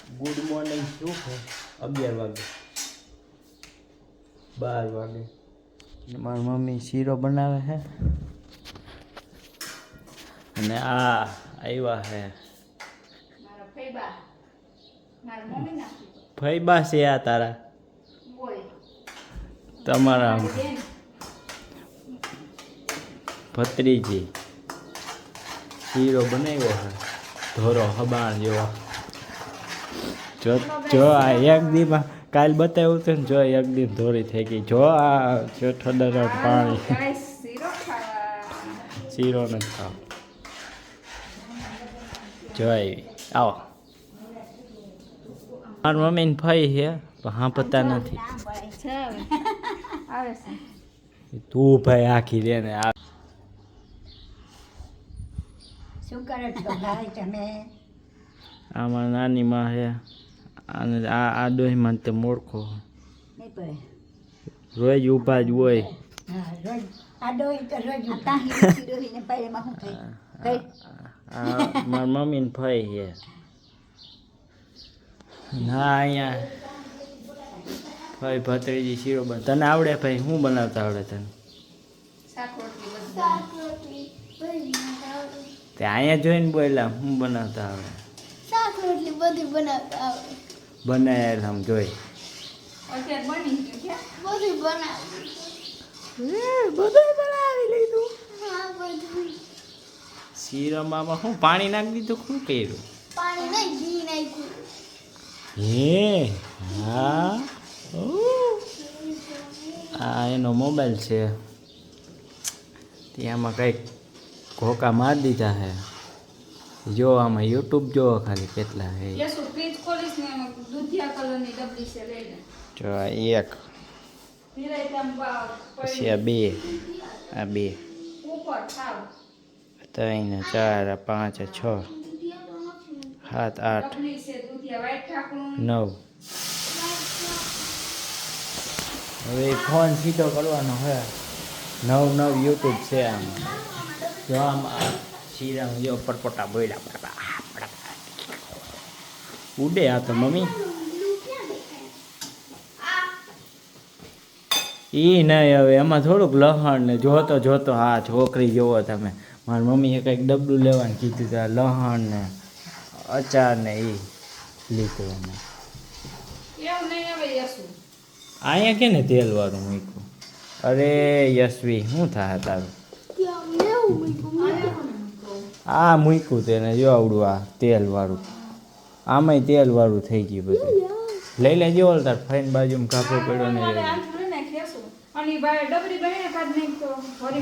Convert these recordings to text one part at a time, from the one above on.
Good morning શું છે 11 વાગે 12 વાગે મારી મમ્મી શીરો બનાવે છે અને આ આવ્યા છે ફઈબા છે આ તારા તમારા ભત્રીજી શીરો બનાવ્યો છે ધોરો હબાણ જેવો જો આ એક દીમાં કાલ બતાવ્યું હતું ને જો એક દી ધોરી થઈ ગઈ જો આ ઠંડા પાણી શીરો નથી ખાવ જો આવી આવો મારી મમ્મીને ફઈ છે પણ હા પતા નથી તું ભાઈ આખી રે ને શું કરે છો ભાઈ તમે? આમાં નાની માં છે અને આ ડોહીમાં તે મોરખો નહીં પડે રોજ ઊભા જ હોય. હા રોજ આ ડોહી તો રોજ ડોહીને પાયમાં શું થાય મારી મમ્મીને ફઈ છે ના અહીંયા ભાઈ ભત્રીજી શીરો બન તને આવડે ભાઈ શું બનાવતા આવડે તને? તે અહીંયા જોઈને બોલ્યા હું બનાવતા આવડે? શાક રોટલી બધું બનાવતા આવડે. બનાવેલ આમ જોઈ બધું બનાવી લીધું. હા બધું. શીરામાં શું પાણી નાખી દીધું શું કર્યું? પાણી નહીં ઘી નાખ્યું. હે હા આ એનો મોબાઈલ છે ત્યાંમાં કંઈક ઘોકા મારી દીધા છે જો આમાં યુટ્યુબ જો ખાલી કેટલા છે જો આ એક પછી આ બે 3 4 5 6 7 8 9 હવે ફોન સીધો કરવાનો હે 9 યુટ્યુબ છે આમ જો આમ શીરા જો પરપોટા બોલ્યા ઉડે આ તો મમ્મી ઈ નહીં હવે એમાં થોડુંક લહણ ને જોતો હા છોકરી જોવો તમે મારી મમ્મીએ કંઈક ડબલું લેવાનું કીધું હતું લહણ ને અચાર ને એ લીધું અમે અહીંયા કે ને તેલ વાળું મૂક્યું અરે યશવી શું થાય તારું આ મૂક્યું તેને જો આવડું આ તેલ વાળું આમાંય તેલ વાળું થઈ ગયું બધું લઈ લેજો તાર ફાઈન બાજુમાં કાપો પડ્યો ને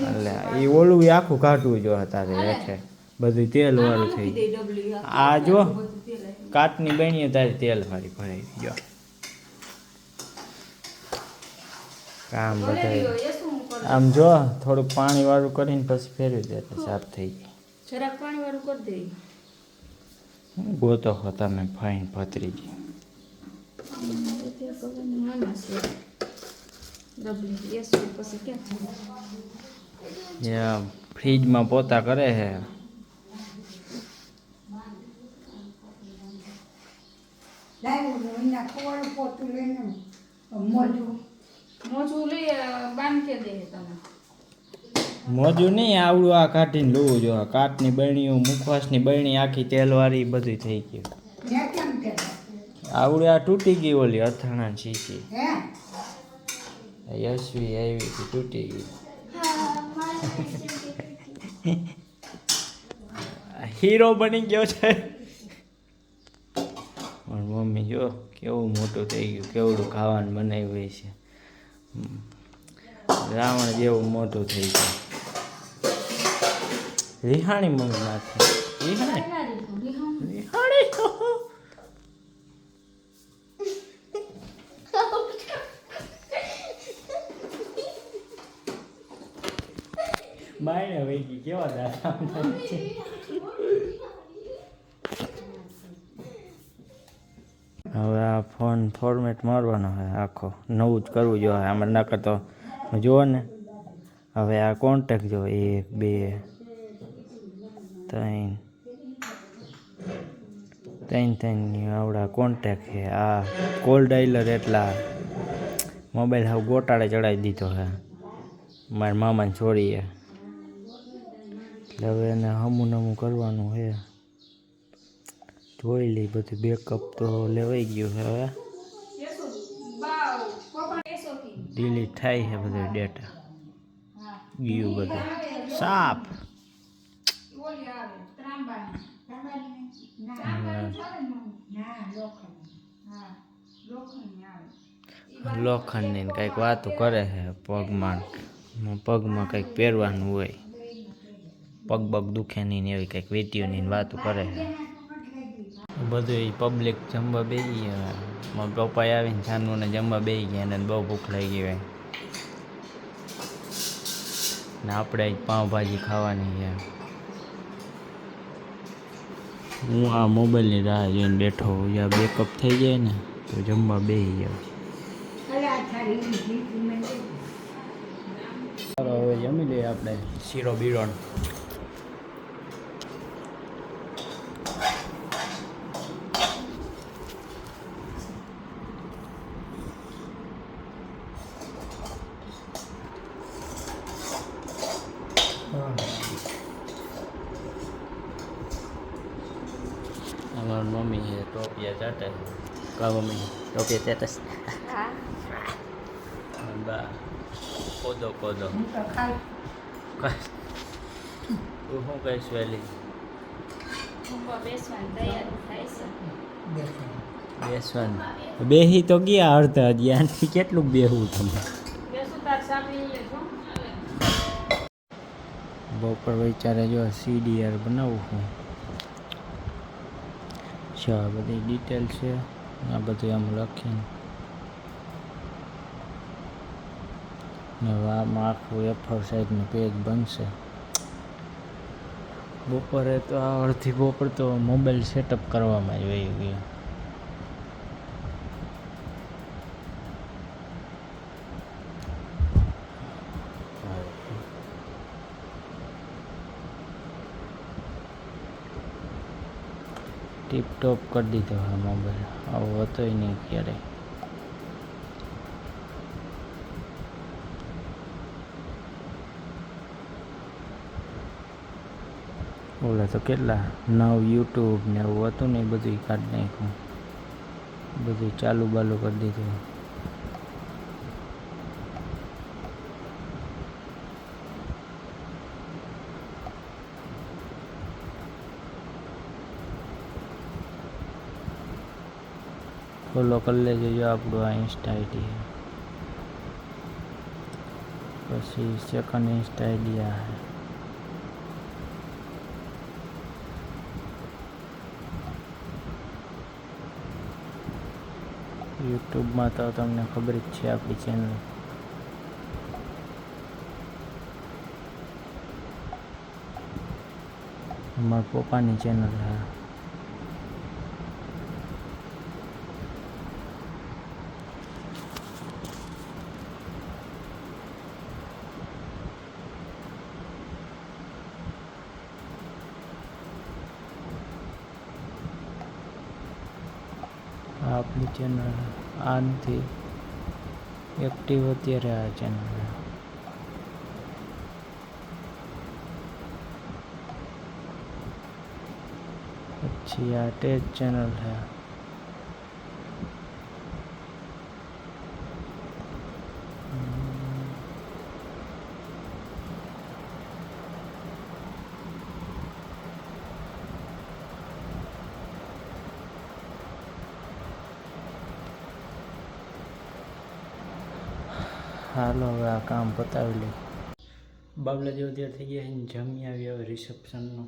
એટલે એ ઓલું આખું કાઢવું જો તારે હેઠે બધું તેલ વાળું થઈ ગયું આ જો કાટની બનીએ તારી તેલ વાળી ભરાઈ જો કામ બધા આમ જો થોડુંક પાણી વાળું કરીને પછી ફેરવી દે સાફ થઈ ગઈ જરાક પાણી વાળું કરી દે ગોતો હો તમે ફાઈન ભત્રીજી ફ્રીજમાં પોતા કરે છે મોજું નહીં આવડું આ કાઢીને લેવું જો કાટની બરણીઓ મુખવાસની બરણી આખી તેલવાળી બધું થઈ ગયું આવડે આ તૂટી ગઈ ઓલી અથાણા શીશી યશવી આવી હતી તૂટી ગઈ હીરો બની ગયો છે મારી મમ્મી જો કેવું મોટું થઈ ગયું કેવડું ખાવાનું બનાવ્યું છે રાવણ જેવું મોટું થઈ ગયું રિહાણી મમ્મી નાખે રિહાણી બાયને વહી કેવા દાદા હવે આ ફોન ફોર્મેટ મારવાનો હોય આખો નવું જ કરવું જોઈએ આમાં ના કરતો જુઓ ને હવે આ કોન્ટેક્ટ જો 1 2 3 ત્રણ આવડા કોન્ટેક છે. આ કોલ ડાયલર એટલા મોબાઈલ હાવ ગોટાળે ચડાવી દીધો છે મારા મામાને છોડીએ. એટલે હવે એને હમું નમું કરવાનું છે. જોઈ લઈ બધું બેકઅપ તો લેવાઈ ગયું છે. હવે ડિલીટ થાય છે બધું ડેટા ગયું બધું સાપ. લોખંડની કંઈક વાતો કરે છે પગમાં કંઈક પહેરવાનું હોય પગ દુખે નહીં ને એવી કંઈક વેટીઓની વાતો કરે છે. બધું એ પબ્લિક જમવા બેસી ગયા. મારા પપ્પા આવીને છાનુને જમવા બેસી ગયા અને બહુ ભૂખ લાગી હોય ને આપણે પાઉંભાજી ખાવાની છે. હું આ મોબાઈલની રાહ જોઈને બેઠો હું. યા બેકઅપ થઈ જાય ને તો જમવા બેસી જાવ. હવે જમી લઈએ આપણે શીરો બીરોણ. અમારી મમ્મી છે ટોપિયા ચાટે. કા મમ્મી ટોપિયા ચાટે? બા કોદો તું શું કહીશ વહેલી? બેસવાનું બેહી તો ગયા અડધા હજી આનાથી કેટલું બેહવું તમે? બપોર વિચારે જો CDR બનાવું છું. આ બધી ડિટેલ છે આ બધું આમ લખીને ને આમાં આખું A4 સાઈઝનું પેજ બનશે. બપોરે તો આ અડધી બપોર તો મોબાઈલ સેટઅપ કરવામાં જ વહી ગયો. ટીપટોપ કરી દીધો હા મોબાઈલ. આવો હતો નહીં ક્યારેય. ઓલા તો કેટલા નવ યુટ્યુબ ને એવું હતું ને એ બધું કાઢી નાખ્યું. બધું ચાલુ બાલુ કરી દીધું. ફોલો કરી લેજો જો આપણું આ ઇન્સ્ટા આઈડી. પછી સેકન્ડ ઇન્સ્ટા આઈડી આ યુટ્યુબમાં તો તમને ખબર જ છે આપણી ચેનલ. મારા પપ્પાની ચેનલ છે. આપણી ચેનલ આ નથી એક્ટિવ અત્યારે આ ચેનલ. પછી આ ટેજ ચેનલ છે. હાલો હવે આ કામ પતાવી લે. બાબલા જેવો ત્યાં થઈ ગયા જમી આવી હવે રિસેપ્શનનું.